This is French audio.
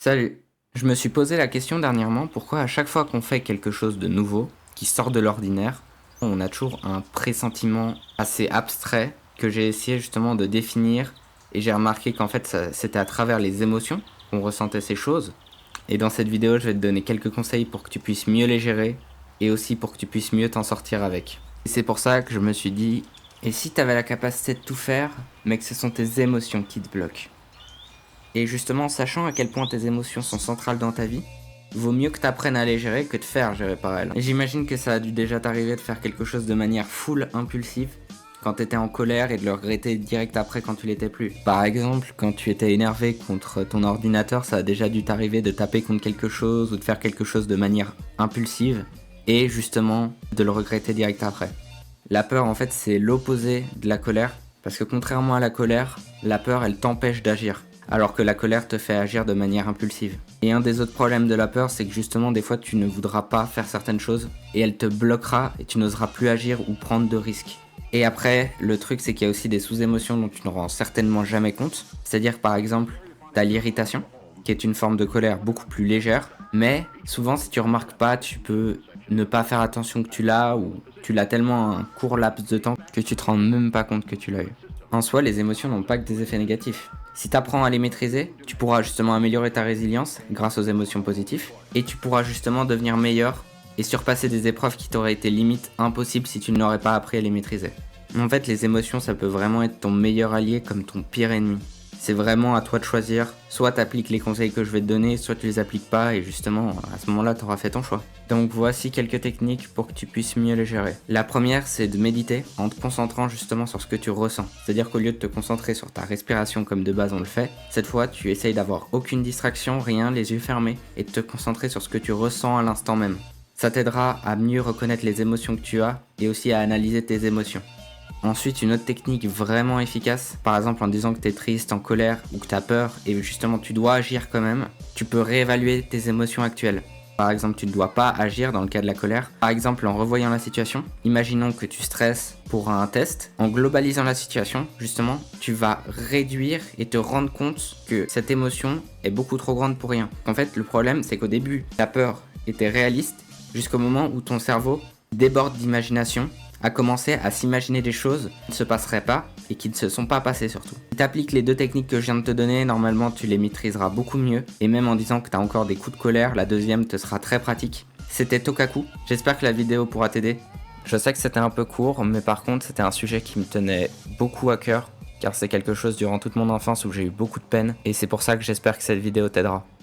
Salut. Je me suis posé la question dernièrement pourquoi à chaque fois qu'on fait quelque chose de nouveau, qui sort de l'ordinaire, on a toujours un pressentiment assez abstrait que j'ai essayé justement de définir et j'ai remarqué qu'en fait c'était à travers les émotions qu'on ressentait ces choses. Et dans cette vidéo, je vais te donner quelques conseils pour que tu puisses mieux les gérer et aussi pour que tu puisses mieux t'en sortir avec. Et c'est pour ça que je me suis dit, et si tu avais la capacité de tout faire, mais que ce sont tes émotions qui te bloquent? Et justement, sachant à quel point tes émotions sont centrales dans ta vie, vaut mieux que tu apprennes à les gérer que de faire gérer par elles. Et j'imagine que ça a dû déjà t'arriver de faire quelque chose de manière full impulsive quand t'étais en colère et de le regretter direct après quand tu l'étais plus. Par exemple, quand tu étais énervé contre ton ordinateur, ça a déjà dû t'arriver de taper contre quelque chose ou de faire quelque chose de manière impulsive et justement de le regretter direct après. La peur, en fait, c'est l'opposé de la colère parce que contrairement à la colère, la peur, elle t'empêche d'agir alors que la colère te fait agir de manière impulsive. Et un des autres problèmes de la peur, c'est que justement des fois tu ne voudras pas faire certaines choses et elle te bloquera et tu n'oseras plus agir ou prendre de risques. Et après, le truc c'est qu'il y a aussi des sous-émotions dont tu ne rends certainement jamais compte. C'est-à-dire par exemple, t'as l'irritation, qui est une forme de colère beaucoup plus légère, mais souvent si tu remarques pas, tu peux ne pas faire attention que tu l'as ou tu l'as tellement un court laps de temps que tu te rends même pas compte que tu l'as eu. En soi, les émotions n'ont pas que des effets négatifs. Si tu apprends à les maîtriser, tu pourras justement améliorer ta résilience grâce aux émotions positives et tu pourras justement devenir meilleur et surpasser des épreuves qui t'auraient été limite impossibles si tu n'aurais pas appris à les maîtriser. En fait, les émotions, ça peut vraiment être ton meilleur allié comme ton pire ennemi. C'est vraiment à toi de choisir, soit t'appliques les conseils que je vais te donner, soit tu les appliques pas et justement à ce moment-là t'auras fait ton choix. Donc voici quelques techniques pour que tu puisses mieux les gérer. La première c'est de méditer en te concentrant justement sur ce que tu ressens. C'est-à-dire qu'au lieu de te concentrer sur ta respiration comme de base on le fait, cette fois tu essayes d'avoir aucune distraction, rien, les yeux fermés et de te concentrer sur ce que tu ressens à l'instant même. Ça t'aidera à mieux reconnaître les émotions que tu as et aussi à analyser tes émotions. Ensuite, une autre technique vraiment efficace, par exemple en disant que tu es triste, en colère ou que tu as peur et justement tu dois agir quand même, tu peux réévaluer tes émotions actuelles. Par exemple, tu ne dois pas agir dans le cas de la colère. Par exemple, en revoyant la situation, imaginons que tu stresses pour un test. En globalisant la situation, justement, tu vas réduire et te rendre compte que cette émotion est beaucoup trop grande pour rien. En fait, le problème, c'est qu'au début, ta peur était réaliste jusqu'au moment où ton cerveau déborde d'imagination, à commencer à s'imaginer des choses qui ne se passeraient pas et qui ne se sont pas passées surtout. Si tu appliques les deux techniques que je viens de te donner, normalement tu les maîtriseras beaucoup mieux. Et même en disant que tu as encore des coups de colère, la deuxième te sera très pratique. C'était Tokaku, j'espère que la vidéo pourra t'aider. Je sais que c'était un peu court, mais par contre c'était un sujet qui me tenait beaucoup à cœur, car c'est quelque chose durant toute mon enfance où j'ai eu beaucoup de peine, et c'est pour ça que j'espère que cette vidéo t'aidera.